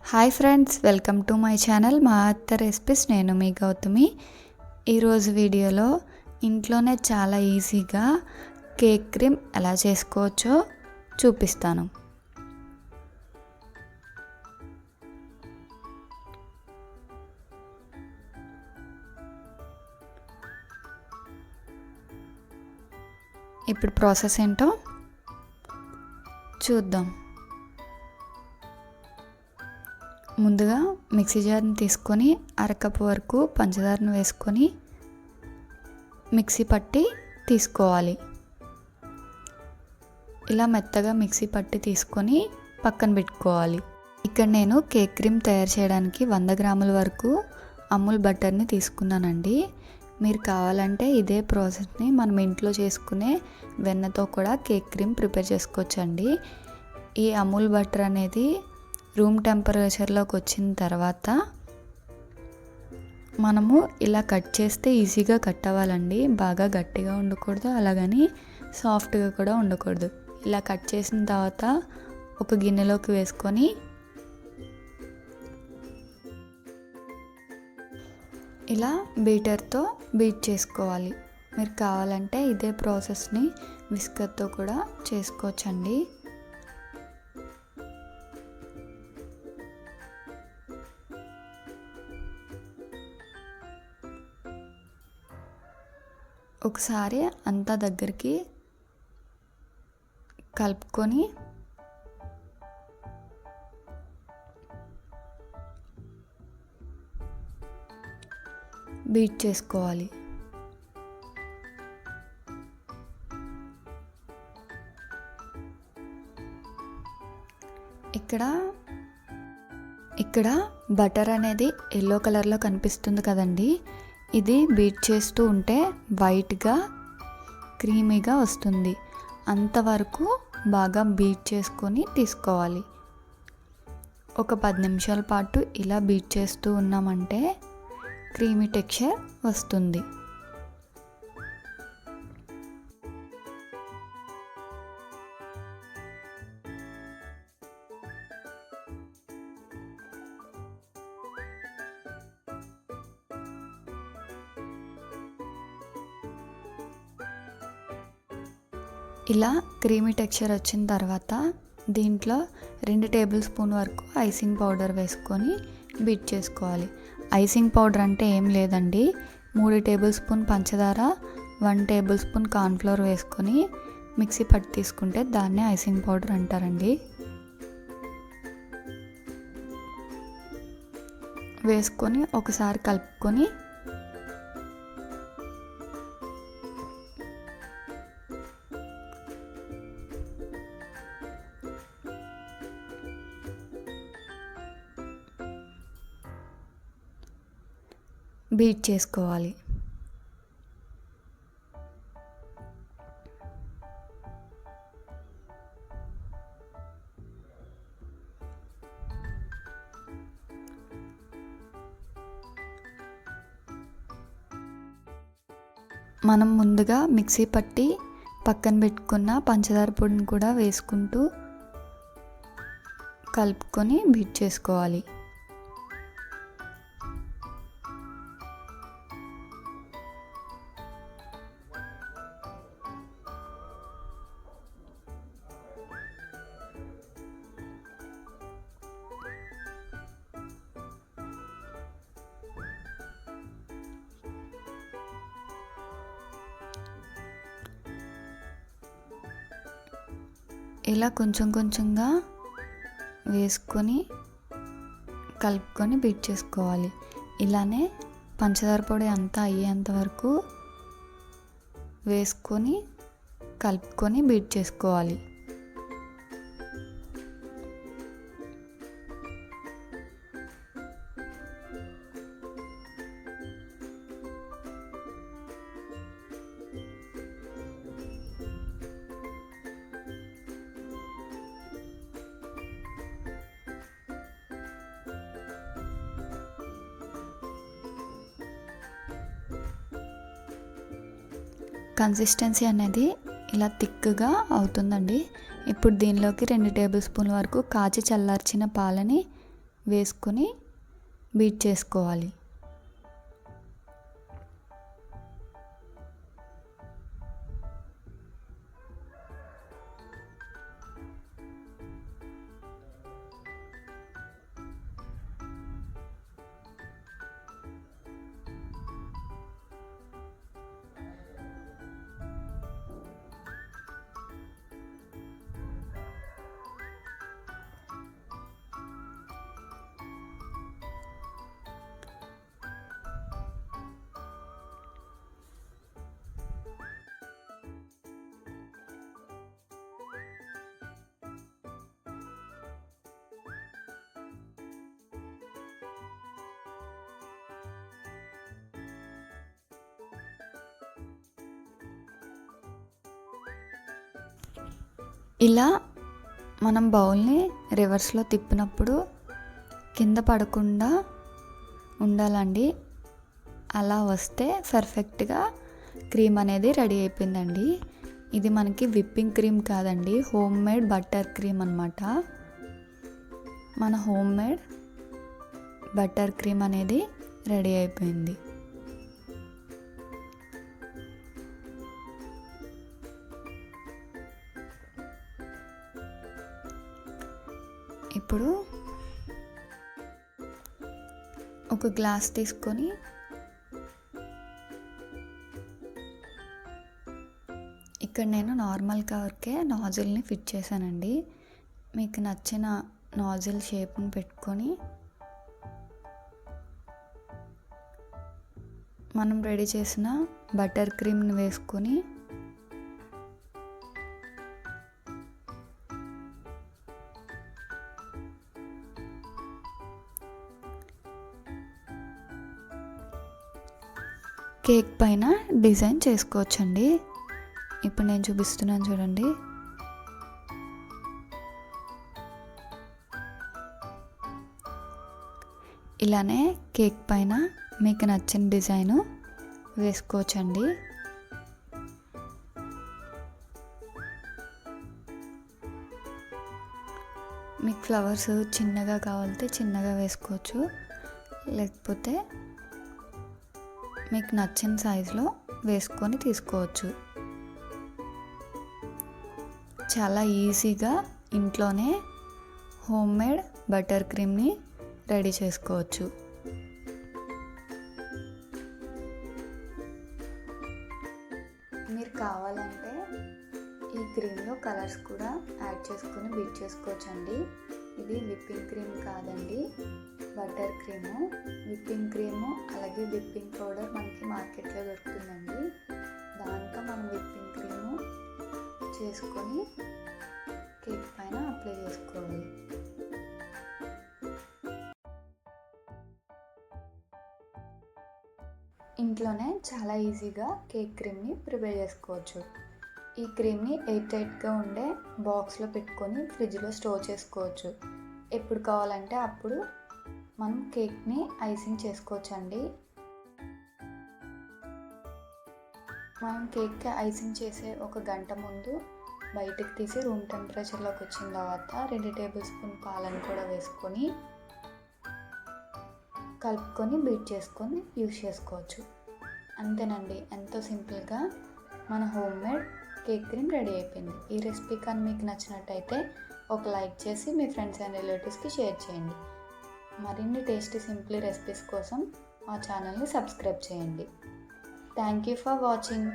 Hi friends, welcome to my channel మా అత్త recipes. నేను మీ గౌతమి. ఈరోజు వీడియోలో ఇంట్లోనే చాలా ఈజీగా కేక్ క్రీమ్ ఎలా చేసుకోవచ్చో చూపిస్తాను. ఇప్పుడు ప్రాసెస్ ఏంటో చూద్దాం. ముందుగా మిక్సీ జార్ని తీసుకొని అరకప్పు వరకు పంచదారను వేసుకొని మిక్సీ పట్టి తీసుకోవాలి. ఇలా మెత్తగా మిక్సీ పట్టి తీసుకొని పక్కన పెట్టుకోవాలి. ఇక్కడ నేను కేక్ క్రీమ్ తయారు చేయడానికి 100 గ్రాముల వరకు అమూల్ బటర్ని తీసుకున్నానండి. మీరు కావాలంటే ఇదే ప్రాసెస్ని మనం ఇంట్లో చేసుకునే వెన్నతో కూడా కేక్ క్రీమ్ ప్రిపేర్ చేసుకోవచ్చండి. ఈ అమూల్ బటర్ అనేది రూమ్ టెంపరేచర్లోకి వచ్చిన తర్వాత మనము ఇలా కట్ చేస్తే ఈజీగా కట్ అవ్వాలండి. బాగా గట్టిగా ఉండకూడదు, అలాగని సాఫ్ట్గా కూడా ఉండకూడదు. ఇలా కట్ చేసిన తర్వాత ఒక గిన్నెలోకి వేసుకొని ఇలా బీటర్తో బీట్ చేసుకోవాలి. మీరు కావాలంటే ఇదే ప్రాసెస్ని విస్కర్తో కూడా చేసుకోవచ్చండి. ఒకసారి అంతా దగ్గరికి కలుపుకొని బీట్ చేసుకోవాలి. ఇక్కడ బటర్ అనేది ఎల్లో కలర్లో కనిపిస్తుంది కదండి. ఇది బీట్ చేస్తూ ఉంటే వైట్గా క్రీమీగా వస్తుంది. అంతవరకు బాగా బీట్ చేసుకొని తీసుకోవాలి. ఒక 10 నిమిషాల పాటు ఇలా బీట్ చేస్తూ ఉన్నామంటే క్రీమీ టెక్స్చర్ వస్తుంది. ఇలా క్రీమీ టెక్స్చర్ వచ్చిన తర్వాత దీంట్లో 2 టేబుల్ స్పూన్ వరకు ఐసింగ్ పౌడర్ వేసుకొని బీట్ చేసుకోవాలి. ఐసింగ్ పౌడర్ అంటే ఏం లేదండి, 3 టేబుల్ స్పూన్ పంచదార, 1 టేబుల్ స్పూన్ కార్న్ఫ్లోర్ వేసుకొని మిక్సీ పట్టి తీసుకుంటే దాన్నే ఐసింగ్ పౌడర్ అంటారండి. వేసుకొని ఒకసారి కలుపుకొని బీట్ చేసుకోవాలి. మనం ముందుగా మిక్సీ పట్టి పక్కన పెట్టుకున్న పంచదార పొడిని కూడా వేసుకుంటూ కలుపుకొని బీట్ చేసుకోవాలి. ఇలా కొంచెం కొంచెంగా వేసుకొని కలుపుకొని బీట్ చేసుకోవాలి. ఇలానే పంచదార పొడి అంతా అయ్యేంత వరకు వేసుకొని కలుపుకొని బీట్ చేసుకోవాలి. కన్సిస్టెన్సీ అనేది ఇలా థిక్గా అవుతుందండి. ఇప్పుడు దీనిలోకి 2 టేబుల్ స్పూన్ల వరకు కాచి చల్లార్చిన పాలని వేసుకొని బీట్ చేసుకోవాలి. ఇలా మనం బౌల్ని రివర్స్లో తిప్పినప్పుడు కింద పడకుండా ఉండాలండి. అలా వస్తే పర్ఫెక్ట్గా క్రీమ్ అనేది రెడీ అయిపోయిందండి. ఇది మనకి విప్పింగ్ క్రీమ్ కాదండి, హోమ్ మేడ్ బటర్ క్రీమ్ అన్నమాట. మన హోమ్ మేడ్ బటర్ క్రీమ్ అనేది రెడీ అయిపోయింది. ఇప్పుడు ఒక గ్లాస్ తీసుకొని ఇక్కడ నేను నార్మల్ కవర్కే నాజిల్ని ఫిట్ చేశానండి. మీకు నచ్చిన నాజిల్ షేప్ని పెట్టుకొని మనం రెడీ చేసిన బటర్ క్రీమ్ని వేసుకొని కేక్ పైన డిజైన్ చేసుకోవచ్చండి. ఇప్పుడు నేను చూపిస్తున్నాను చూడండి. ఇలానే కేక్ పైన మీకు నచ్చిన డిజైను వేసుకోవచ్చండి. మీకు ఫ్లవర్స్ చిన్నగా కావాలంటే చిన్నగా వేసుకోవచ్చు, లేకపోతే మీకు నచ్చిన సైజులో వేసుకొని తీసుకోవచ్చు. చాలా ఈజీగా ఇంట్లోనే హోమ్ మేడ్ బటర్ క్రీమ్ని రెడీ చేసుకోవచ్చు. మీరు కావాలంటే ఈ క్రీమ్లో కలర్స్ కూడా యాడ్ చేసుకొని బీట్ చేసుకోవచ్చండి. ఇది విప్పింగ్ క్రీమ్ కాదండి, బటర్ క్రీము. విప్పింగ్ క్రీము అలాగే విప్పింగ్ పౌడర్ మనకి మార్కెట్లో దొరుకుతుందండి. దాంతో మనం విప్పింగ్ క్రీము చేసుకొని కేక్ పైన అప్లై చేసుకోవాలి. ఇంట్లోనే చాలా ఈజీగా కేక్ క్రీమ్ని ప్రిపేర్ చేసుకోవచ్చు. ఈ క్రీమ్ని ఎయిర్ టైట్గా ఉండే బాక్స్లో పెట్టుకొని ఫ్రిడ్జ్లో స్టోర్ చేసుకోవచ్చు. ఎప్పుడు కావాలంటే అప్పుడు మనం కేక్ని ఐసింగ్ చేసుకోవచ్చండి. మనం కేక్కి ఐసింగ్ చేసే ఒక గంట ముందు బయటకు తీసి రూమ్ టెంపరేచర్లోకి వచ్చిన తర్వాత 2 టేబుల్ స్పూన్ పాలను కూడా వేసుకొని కలుపుకొని బీట్ చేసుకొని యూస్ చేసుకోవచ్చు. అంతేనండి, ఎంతో సింపుల్గా మన home made cake cream ready అయిపోయింది. ఈ రెసిపీ కానీ మీకు నచ్చినట్టయితే ఒక లైక్ చేసి మీ ఫ్రెండ్స్ అండ్ రిలేటివ్స్కి షేర్ చేయండి. మరిన్ని టేస్టీ సింప్లీ రెసిపీస్ కోసం మా ఛానల్ని సబ్స్క్రైబ్ చేయండి. Thank you for watching.